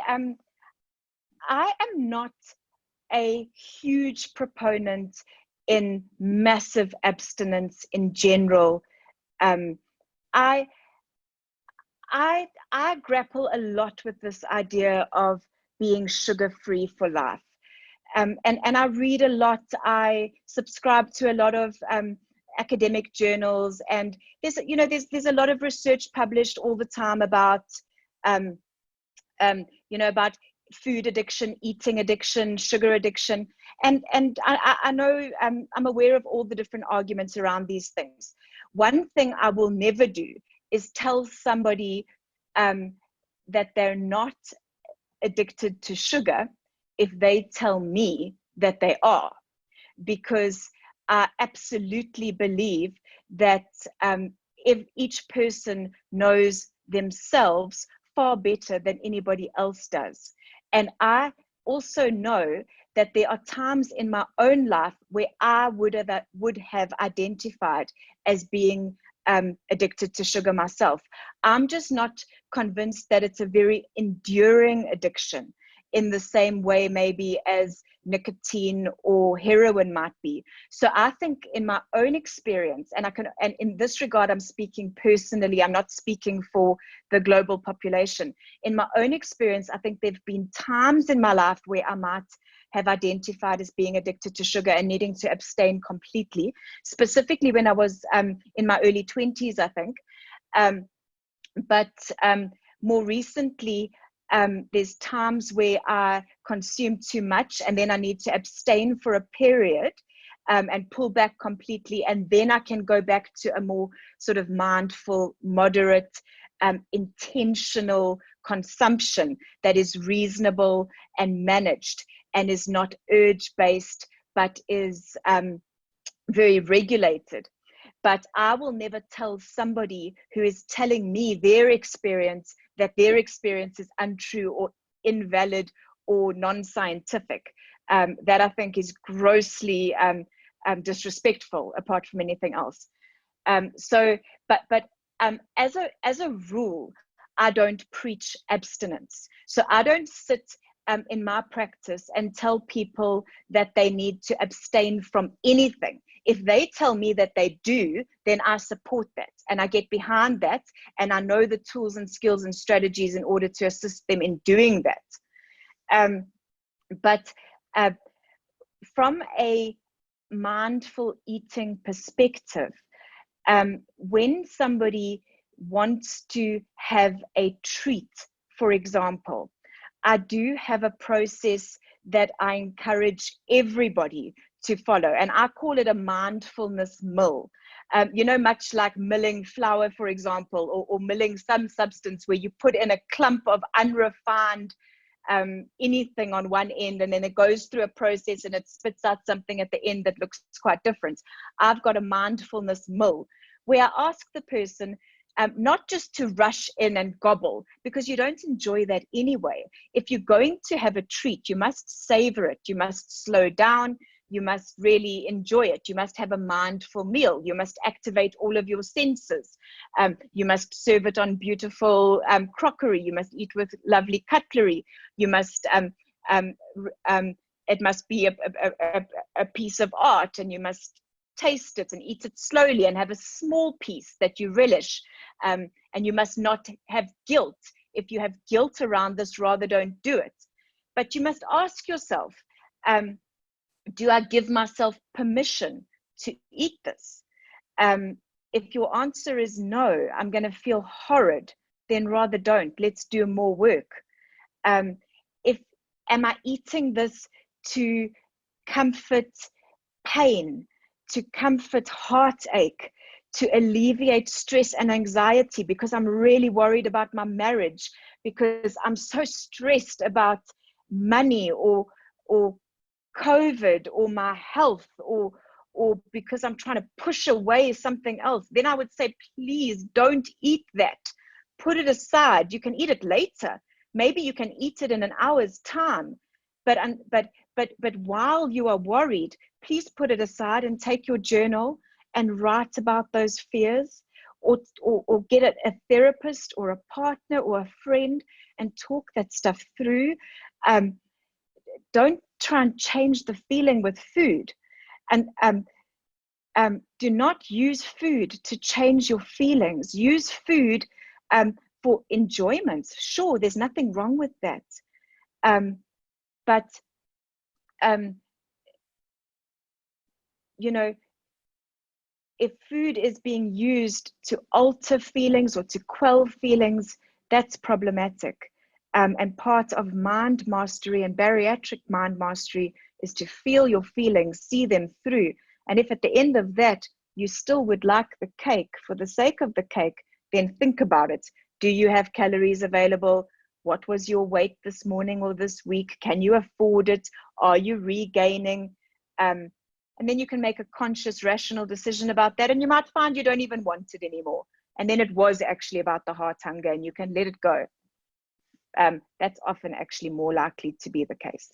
I am not a huge proponent in massive abstinence in general. I grapple a lot with this idea of being sugar-free for life. And I read a lot. I subscribe to a lot of academic journals, and there's a lot of research published all the time about about food addiction, eating addiction, sugar addiction, and I know I'm aware of all the different arguments around these things. One thing I will never do is tell somebody that they're not addicted to sugar if they tell me that they are, because I absolutely believe that if each person knows themselves far better than anybody else does. And I also know that there are times in my own life where I would have identified as being addicted to sugar myself. I'm just not convinced that it's a very enduring addiction in the same way maybe as nicotine or heroin might be. So I think in my own experience, and in this regard, I'm speaking personally, I'm not speaking for the global population. In my own experience, I think there've been times in my life where I might have identified as being addicted to sugar and needing to abstain completely, specifically when I was in my early 20s, I think. But more recently, there's times where I consume too much and then I need to abstain for a period and pull back completely. And then I can go back to a more sort of mindful, moderate, intentional consumption that is reasonable and managed and is not urge-based, but is very regulated. But I will never tell somebody who is telling me their experience that their experience is untrue or invalid or non-scientific. That I think is grossly disrespectful, apart from anything else. As a rule, I don't preach abstinence. So I don't sit in my practice and tell people that they need to abstain from anything. If they tell me that they do, then I support that and I get behind that, and I know the tools and skills and strategies in order to assist them in doing that. But from a mindful eating perspective, when somebody wants to have a treat, for example, I do have a process that I encourage everybody to follow, and I call it a mindfulness mill. Much like milling flour, for example, or milling some substance where you put in a clump of unrefined anything on one end, and then it goes through a process and it spits out something at the end that looks quite different. I've got a mindfulness mill where I ask the person not just to rush in and gobble, because you don't enjoy that anyway. If you're going to have a treat, you must savor it. You must slow down. You must really enjoy it. You must have a mindful meal. You must activate all of your senses. You must serve it on beautiful crockery. You must eat with lovely cutlery. You must, it must be a piece of art, and you must taste it and eat it slowly and have a small piece that you relish. And you must not have guilt. If you have guilt around this, rather don't do it. But you must ask yourself, do I give myself permission to eat this? If your answer is no, I'm going to feel horrid, then rather don't. Let's do more work. Am I eating this to comfort pain, to comfort heartache, to alleviate stress and anxiety because I'm really worried about my marriage, because I'm so stressed about money or COVID or my health, or because I'm trying to push away something else, then I would say, please don't eat that. Put it aside. You can eat it later. Maybe you can eat it in an hour's time. But while you are worried, please put it aside and take your journal and write about those fears, or get a therapist or a partner or a friend and talk that stuff through. Don't try and change the feeling with food. And do not use food to change your feelings. Use food for enjoyment. Sure, there's nothing wrong with that. But, you know, if food is being used to alter feelings or to quell feelings, that's problematic. And part of mind mastery and bariatric mind mastery is to feel your feelings, see them through. And if at the end of that, you still would like the cake for the sake of the cake, then think about it. Do you have calories available? What was your weight this morning or this week? Can you afford it? Are you regaining? And then you can make a conscious, rational decision about that. And you might find you don't even want it anymore. And then it was actually about the heart hunger and you can let it go. That's often actually more likely to be the case.